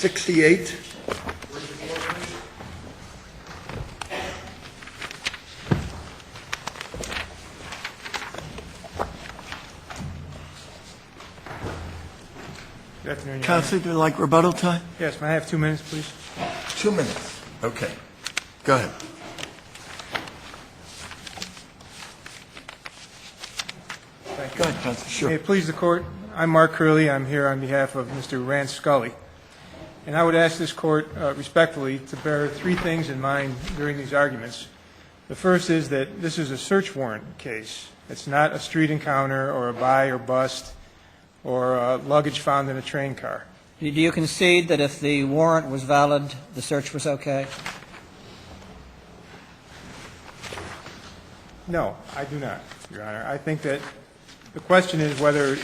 68. Good afternoon, Your Honor. Counselor, do you like rebuttal time? Yes, may I have 2 minutes, please? 2 minutes. Okay. Go ahead. Thank you. Go ahead, Counselor. Sure. May it please the Court, I'm Mark Curley. I'm here on behalf of Mr. Rance Scully. And I would ask this Court respectfully to bear 3 things in mind during these arguments. The first is that this is a search warrant case. It's not a street encounter or a buy or bust or luggage found in a train car. Do you concede that if the warrant was valid, the search was okay? No, I do not, Your Honor. I think that the question is whether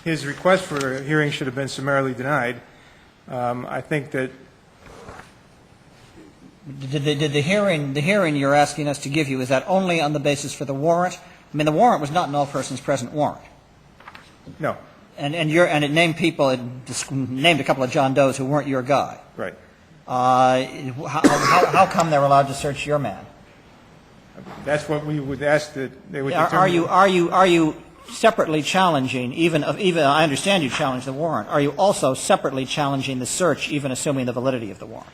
his request for a hearing should have been summarily denied. I think that Did the hearing you're asking us to give you, is that only on the basis for the warrant? I mean, the warrant was not an all persons present warrant. no, And it named people, it named a couple of John Does who weren't your guy. right. How come they're allowed to search your man? That's what we would ask that they would determine. Are you separately challenging, even I understand you challenge the warrant, are you also separately challenging the search, even assuming the validity of the warrant?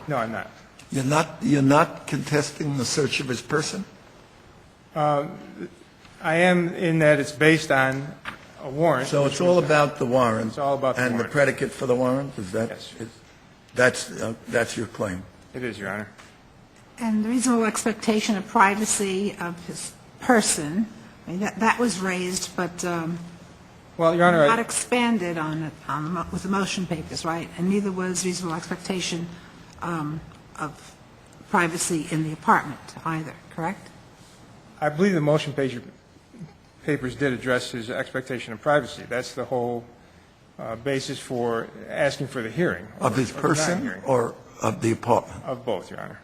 No, I'm not. You're not contesting the search of his person? I am in that it's based on a warrant. So it's all about the warrant. It's all about the and warrant. the predicate for the warrant? Is that? Yes. That's your claim. It is, Your Honor. And the reasonable expectation of privacy of his person, I mean, that was raised, but Well, Your Honor, not expanded on with the motion papers, right? And neither was reasonable expectation of privacy in the apartment either, correct? I believe the motion papers did address his expectation of privacy. That's the whole basis for asking for the hearing. Of his person or of the apartment? Of both, Your Honor.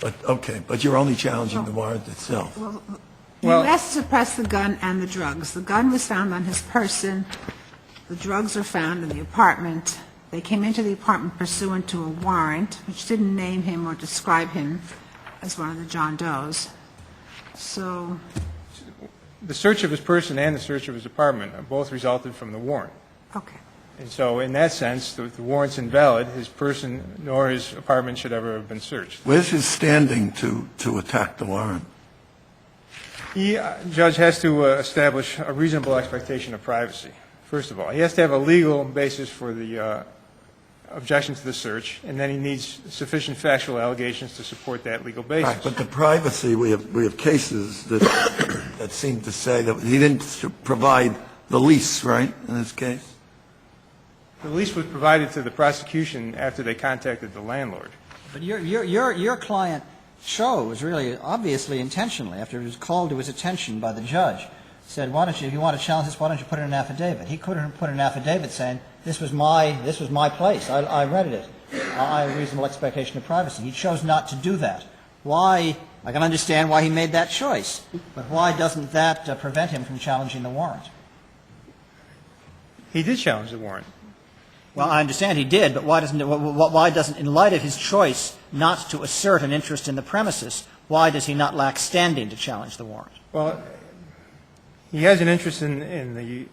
But, okay, but you're only challenging the warrant itself. Well, Well- you asked to suppress the gun and the drugs. The gun was found on his person. The drugs are found in the apartment. They came into the apartment pursuant to a warrant, which didn't name him or describe him as one of the John Does. So, The search of his person and the search of his apartment both resulted from the warrant. okay. And so in that sense, the warrant's invalid. His person nor his apartment should ever have been searched. Where's his standing to attack the warrant? The judge has to establish a reasonable expectation of privacy, first of all. He has to have a legal basis for the objection to the search, and then he needs sufficient factual allegations to support that legal basis. Right, but the privacy, we have cases that seem to say that he didn't provide the lease, right, in this case? The lease was provided to the prosecution after they contacted the landlord. But your client chose, really, obviously intentionally, after it was called to his attention by the judge, said, why don't you, if you want to challenge this, why don't you put in an affidavit? He couldn't put in an affidavit saying, this was my place, I rented it, I have a reasonable expectation of privacy. He chose not to do that. Why? I can understand why he made that choice, but why doesn't that prevent him from challenging the warrant? He did challenge the warrant. Well, I understand he did, but why doesn't, in light of his choice not to assert an interest in the premises, why does he not lack standing to challenge the warrant? Well, he has an interest in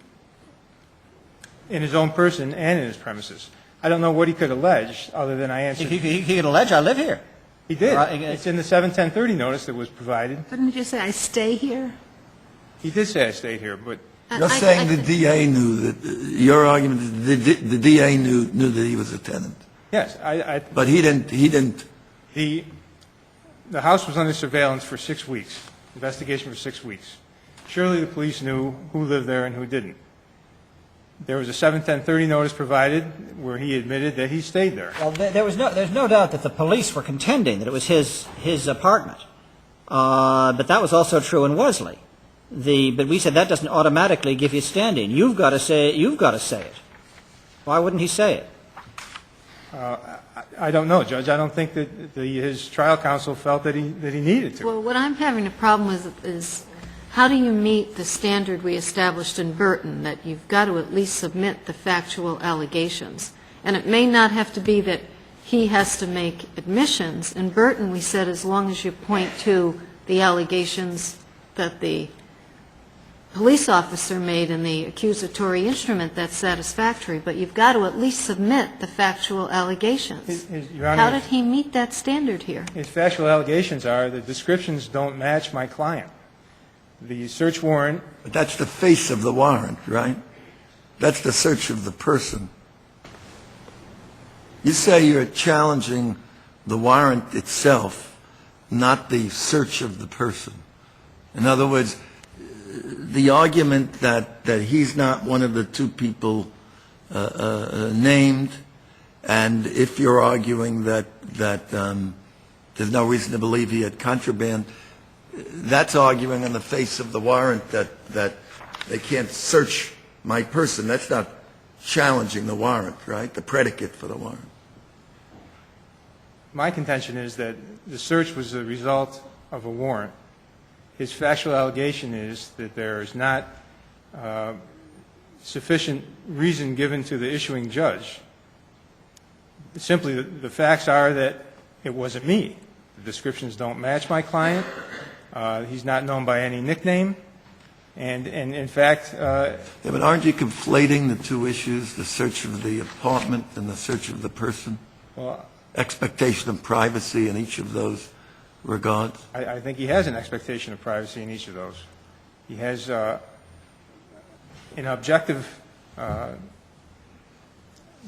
his own person and in his premises. I don't know what he could allege other than I answered. He could allege, I live here. He did. It's in the 71030 notice that was provided. Didn't you just say, I stay here? He did say I stayed here, but You're saying the DA knew that, your argument is the DA knew that he was a tenant. yes, But he didn't. The house was under surveillance for 6 weeks, investigation for 6 weeks. Surely the police knew who lived there and who didn't. There was a 71030 notice provided where he admitted that he stayed there. Well, there's no doubt that the police were contending that it was his apartment. But that was also true in Wesley. But we said that doesn't automatically give you standing. You've got to say it. Why wouldn't he say it? I don't know, Judge. I don't think that his trial counsel felt that he needed to. Well, what I'm having a problem with is how do you meet the standard we established in Burton, that you've got to at least submit the factual allegations? And it may not have to be that he has to make admissions. In Burton, we said as long as you point to the allegations that the police officer made in the accusatory instrument, that's satisfactory, but you've got to at least submit the factual allegations. Your Honor, How did he meet that standard here? his factual allegations are the descriptions don't match my client. The search warrant, But that's the face of the warrant, right? That's the search of the person. You say you're challenging the warrant itself, not the search of the person. In other words, the argument that he's not one of the two people named, and if you're arguing that there's no reason to believe he had contraband, that's arguing on the face of the warrant that they can't search my person. That's not challenging the warrant, right? The predicate for the warrant. my contention is that the search was the result of a warrant. His factual allegation is that there is not sufficient reason given to the issuing judge. Simply, the facts are that it wasn't me. The descriptions don't match my client. He's not known by any nickname. And in fact... Yeah, but aren't you conflating the two issues, the search of the apartment and the search of the person? Well, expectation of privacy in each of those regards? I think he has an expectation of privacy in each of those. He has an objective,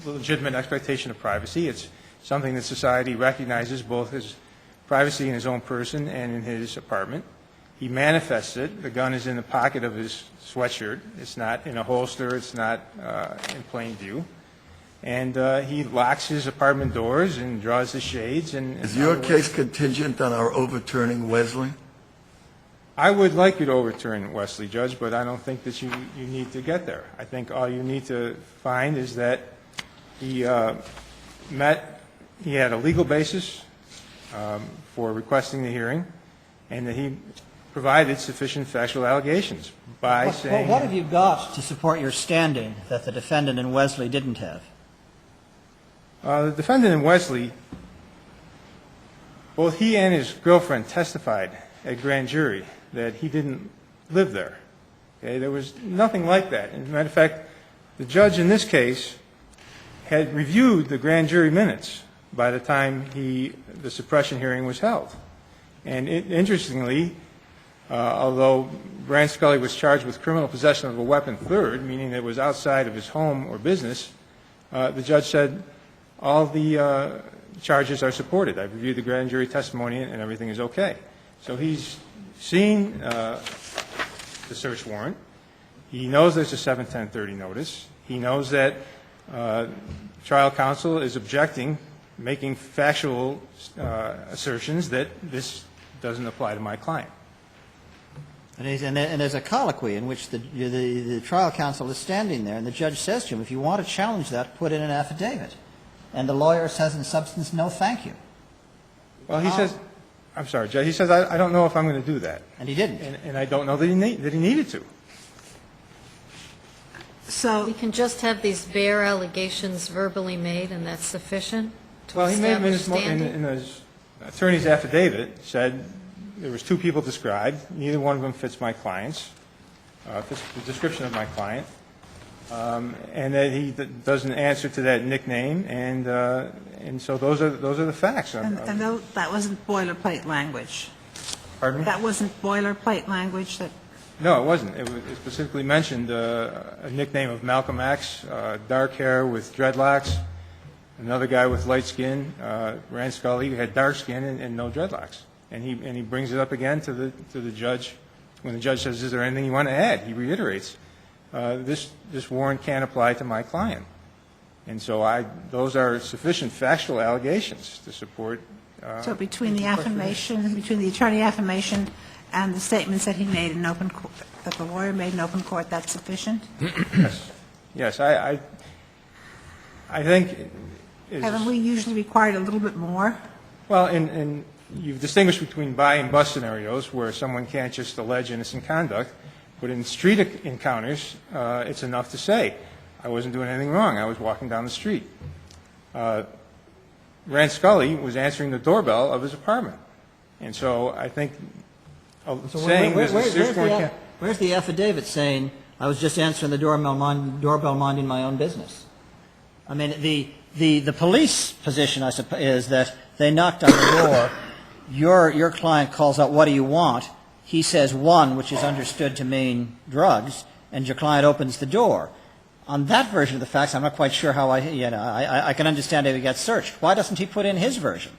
legitimate expectation of privacy. It's something that society recognizes, both his privacy in his own person and in his apartment. He manifests it. The gun is in the pocket of his sweatshirt. It's not in a holster. It's not in plain view. And he locks his apartment doors and draws the shades. Is your case contingent on our overturning Wesley? I would like you to overturn Wesley, Judge, but I don't think that you need to get there. I think all you need to find is that he had a legal basis for requesting the hearing, and that he provided sufficient factual allegations by saying... What have you got to support your standing that the defendant in Wesley didn't have? The defendant in Wesley, both he and his girlfriend testified at grand jury that he didn't live there. Okay? There was nothing like that. As a matter of fact, the judge in this case had reviewed the grand jury minutes by the time the suppression hearing was held. And interestingly, although Brand Scully was charged with criminal possession of a weapon third, meaning that it was outside of his home or business, the judge said all the charges are supported. I've reviewed the grand jury testimony and everything is okay. So he's seen the search warrant. He knows there's a 7-10-30 notice. He knows that trial counsel is objecting, making factual assertions that this doesn't apply to my client. And there's a colloquy in which the trial counsel is standing there, and the judge says to him, if you want to challenge that, put in an affidavit. And the lawyer says in substance, no, thank you. Well, he says, I'm sorry, Judge, he says, I don't know if I'm going to do that. And he didn't. And I don't know that he needed to. So, We can just have these bare allegations verbally made, and that's sufficient to Well, he made them establish standing? in his attorney's affidavit, said there was two people described. Neither one of them fits my client's, fits the description of my client. And that he doesn't answer to that nickname, and so those are the facts. and that wasn't boilerplate language. Pardon me? That wasn't boilerplate language that... No, it wasn't. It specifically mentioned a nickname of Malcolm X, dark hair with dreadlocks, another guy with light skin, Rand Scully, who had dark skin and no dreadlocks. And he brings it up again to the judge. When the judge says, is there anything you want to add? He reiterates, this warrant can't apply to my client. And so those are sufficient factual allegations to support. So between the affirmation, between the attorney affirmation and the statements that he made in open court, that the lawyer made in open court, that's sufficient? Yes, I think. Haven't we usually required a little bit more? Well, in you've distinguished between buy and bust scenarios where someone can't just allege innocent conduct, but in street encounters, it's enough to say, I wasn't doing anything wrong, I was walking down the street. Rand Scully was answering the doorbell of his apartment. And so I think saying there's a search warrant... Where's the affidavit saying, I was just answering the doorbell minding my own business? I mean, the police position, I suppose, is that they knocked on the door. Your client calls out, what do you want? He says one, which is understood to mean drugs, and your client opens the door. On that version of the facts, I'm not quite sure how I can understand how he got searched. Why doesn't he put in his version?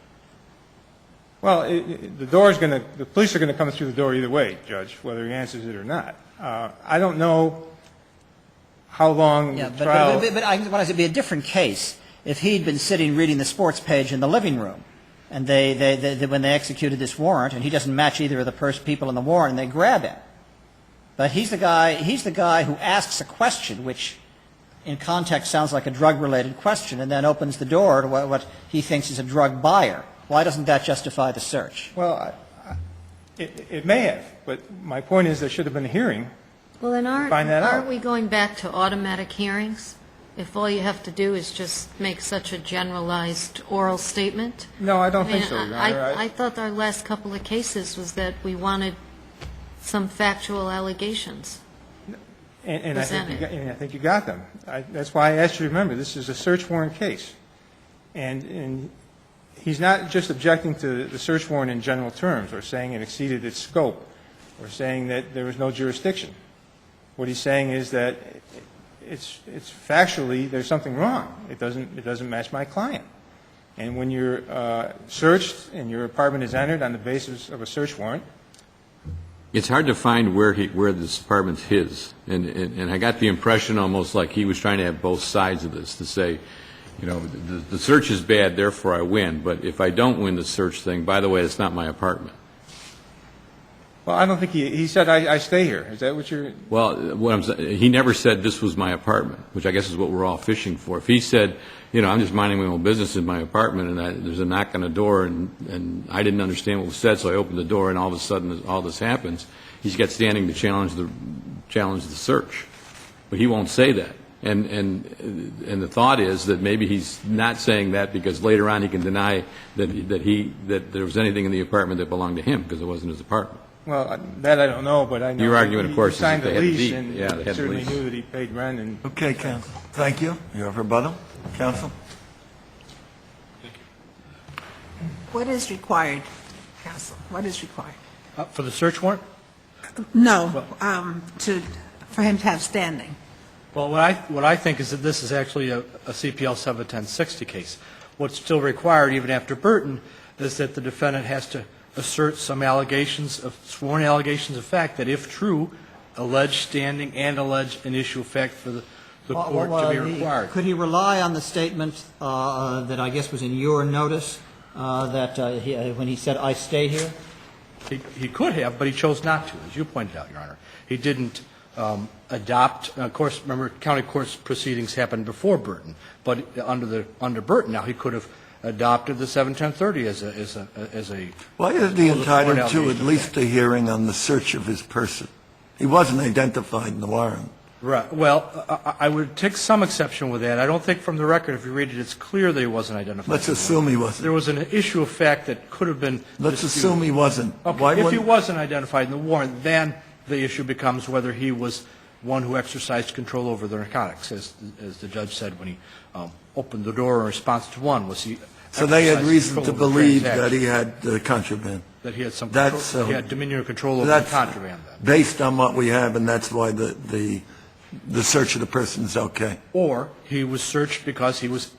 Well, the police are going to come through the door either way, Judge, whether he answers it or not. I don't know how long the trial... But it'd be a different case if he'd been sitting reading the sports page in the living room, and when they executed this warrant, and he doesn't match either of the people in the warrant, and they grab him. But he's the guy who asks a question, which in context sounds like a drug-related question, and then opens the door to what he thinks is a drug buyer. Why doesn't that justify the search? Well, it may have, but my point is there should have been a hearing. Well, then Find that out. aren't we going back to automatic hearings? If all you have to do is just make such a generalized oral statement? No, I don't think so, Your Honor. I thought our last couple of cases was that we wanted some factual allegations. And I think you got them. That's why I asked you to remember, this is a search warrant case. And he's not just objecting to the search warrant in general terms or saying it exceeded its scope or saying that there was no jurisdiction. What he's saying is that it's factually there's something wrong. It doesn't match my client. And when you're searched and your apartment is entered on the basis of a search warrant, it's hard to find where this apartment's his, and I got the impression almost like he was trying to have both sides of this to say, you know, the search is bad, therefore I win, but if I don't win the search thing, by the way, it's not my apartment. well, I don't think he said I stay here. Is that what you're? Well, what I'm saying, he never said this was my apartment, which I guess is what we're all fishing for. If he said, you know, I'm just minding my own business in my apartment, and there's a knock on the door, and I didn't understand what was said, so I opened the door, and all of a sudden, all this happens. He's got standing to challenge the search, but he won't say that. And the thought is that maybe he's not saying that because later on he can deny that there was anything in the apartment that belonged to him because it wasn't his apartment. Well, that I don't know, but I know your argument, of course, he signed is that the they had lease the and deed. Yeah, they had the certainly lease. knew that he paid rent. And Okay, counsel. Thank you. You have rebuttal? Counsel? What is required, counsel? What is required? For the search warrant? No, for him to have standing. Well, what I think is that this is actually a CPL 71060 case. What's still required, even after Burton, is that the defendant has to assert some sworn allegations of fact that, if true, allege standing and allege an issue of fact for the court to be required. Could he rely on the statement that I guess was in your notice when he said, I stay here? He could have, but he chose not to, as you pointed out, Your Honor. He didn't adopt. Of course, remember, county court's proceedings happened before Burton, but under Burton now he could have adopted the 71030 as a. Why isn't he entitled to at least a hearing on the search of his person? He wasn't identified in the warrant. Right. Well, I would take some exception with that. I don't think from the record, if you read it, it's clear that he wasn't identified. Let's assume he wasn't. There was an issue of fact that could have been Let's disputed. assume he wasn't. Okay. If he wasn't identified in the warrant, then the issue becomes whether he was one who exercised control over the narcotics, as the judge said when he opened the door in response to one. Was he? So they had reason to control over the believe that transaction? he had contraband. That he had some That's, control, he had dominion or control over the That's contraband. Then. based on what we have, and that's why the search of the person is okay. Or he was searched because he was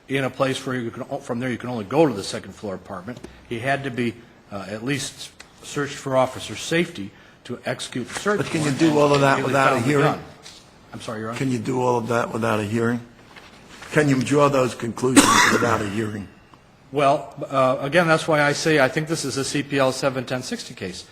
in a place where from there you can only go to the second floor apartment. He had to be at least searched for officer safety to execute the search. But can you warrant, do all of and that he without a found the hearing? gun. I'm sorry, Your Honor. Can you do all of that without a hearing? Can you draw those conclusions without a hearing? Well, again, that's why I say I think this is a CPL 71060 case.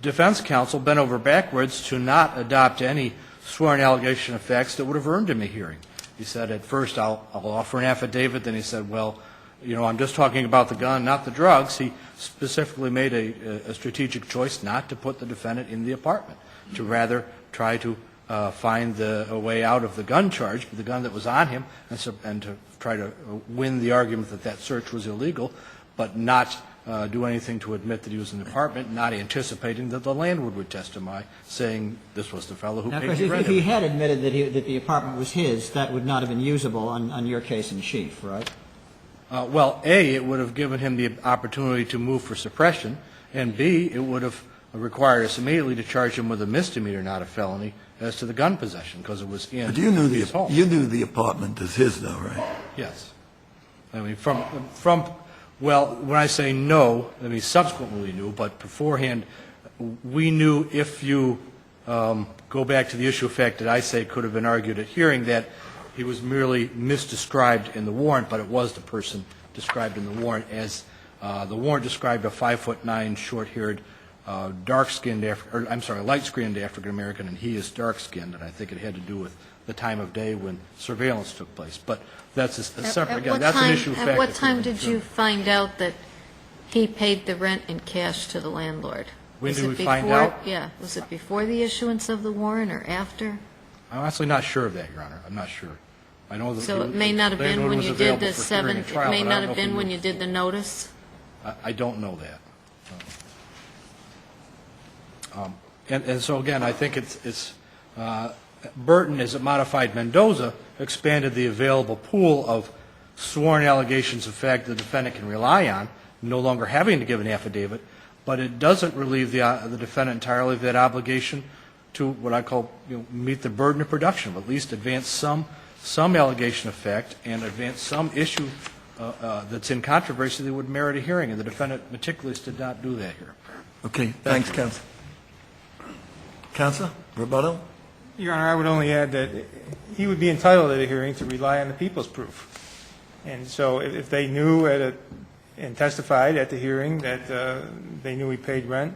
Defense counsel bent over backwards to not adopt any sworn allegation of facts that would have earned him a hearing. He said, at first, I'll offer an affidavit. Then he said, well, I'm just talking about the gun, not the drugs. He specifically made a strategic choice not to put the defendant in the apartment, to rather try to find a way out of the gun charge, the gun that was on him, and to try to win the argument that that search was illegal, but not do anything to admit that he was in the apartment, not anticipating that the landlord would testify, saying this was the fellow who Now, paid of the course, rent. if he had admitted that the apartment was his, that would not have been usable on your case in chief, right? Well, A, it would have given him the opportunity to move for suppression, and B, it would have required us immediately to charge him with a misdemeanor, not a felony, as to the gun possession, because it was in But you knew his home. you knew the apartment is his, though, right? Yes. I mean, well, when I say no, I mean subsequently we knew, but beforehand, we knew if you go back to the issue of fact that I say could have been argued at hearing, that he was merely misdescribed in the warrant, but it was the person described in the warrant as the warrant described a 5'9", short-haired, dark-skinned, light-skinned African-American, and he is dark-skinned, and I think it had to do with the time of day when surveillance took place. But that's a separate, again, that's an issue of fact. At what time did you find out that he paid the rent in cash to the landlord? When Was did it we find before- out? Yeah. Was it before the issuance of the warrant or after? I'm honestly not sure of that, Your Honor. I'm not sure. I know that So it may not have been landlord when was you did available the for hearing and trial, it may but I not don't know have if been he when knew. you did the notice? I don't know that. And so, again, I think it's Burton, as it modified Mendoza, expanded the available pool of sworn allegations of fact the defendant can rely on, no longer having to give an affidavit, but it doesn't relieve the defendant entirely of that obligation to what I call, meet the burden of production, at least advance some allegation of fact and advance some issue that's in controversy that would merit a hearing, and the defendant meticulously did not do that here. Okay, thanks, counsel. Counsel, rebuttal? Your Honor, I would only add that he would be entitled at a hearing to rely on the people's proof. And so if they knew and testified at the hearing that they knew he paid rent,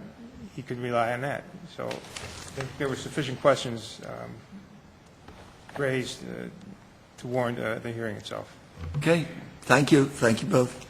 he could rely on that. So I think there were sufficient questions raised to warrant the hearing itself. Okay, thank you. Thank you both.